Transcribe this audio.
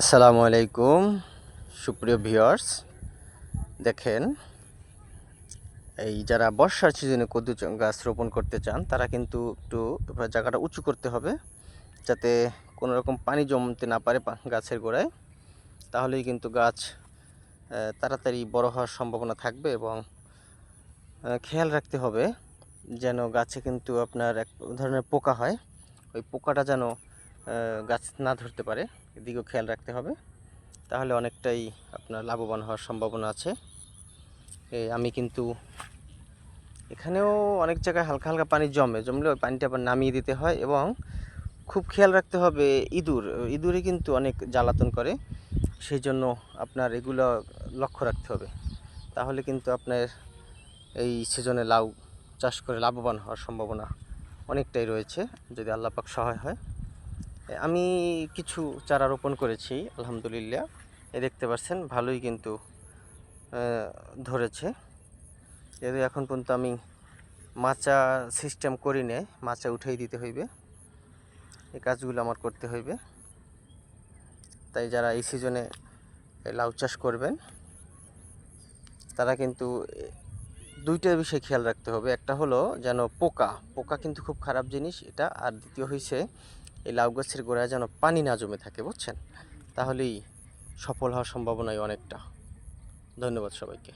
আসসালামু আলাইকুম সুপ্রিয় ভিউয়ার্স। দেখেন, এই যারা বর্ষার সিজনে কদু গাছ রোপণ করতে চান তারা কিন্তু একটু জায়গাটা উঁচু করতে হবে, যাতে কোনো রকম পানি জমতে না পারে গাছের গোড়ায়। তাহলেই কিন্তু গাছ তাড়াতাড়ি বড় হওয়ার সম্ভাবনা থাকবে। এবং খেয়াল রাখতে হবে যেন গাছে কিন্তু আপনার এক ধরনের পোকা হয়, ওই পোকাটা যেন গাছ না ধরতে পারে, এদিকেও খেয়াল রাখতে হবে। তাহলে অনেকটাই আপনার লাভবান হওয়ার সম্ভাবনা আছে। আমি কিন্তু এখানেও অনেক জায়গায় হালকা হালকা পানি জমলে ওই পানিটা আবার নামিয়ে দিতে হয়। এবং খুব খেয়াল রাখতে হবে, ইঁদুরে কিন্তু অনেক জ্বালাতন করে, সেই জন্য আপনার এগুলো লক্ষ্য রাখতে হবে। তাহলে কিন্তু আপনার এই সিজনে লাউ চাষ করে লাভবান হওয়ার সম্ভাবনা অনেকটাই রয়েছে, যদি আল্লাহ পাক সহায় হয়। আমি কিছু চারা রোপণ করেছি, আলহামদুলিল্লাহ। দেখতে পাচ্ছেন ভালোই কিন্তু ধরেছে। যেহেতু এখন পর্যন্ত আমি মাচা সিস্টেম করি নে, মাচা উঠেই দিতে হইবে, এই কাজগুলো আমার করতে হইবে। তাই যারা এই সিজনে লাউ চাষ করবেন তারা কিন্তু দুইটা বিষয় খেয়াল রাখতে হবে। একটা হলো যেন পোকা কিন্তু খুব খারাপ জিনিস এটা, আর দ্বিতীয় হইছে এই লাউ গাছের গোড়ায় যেন পানি না জমে থাকে, বুঝছেন? তাহলেই সফল হওয়ার সম্ভাবনাই অনেকটা। ধন্যবাদ সবাইকে।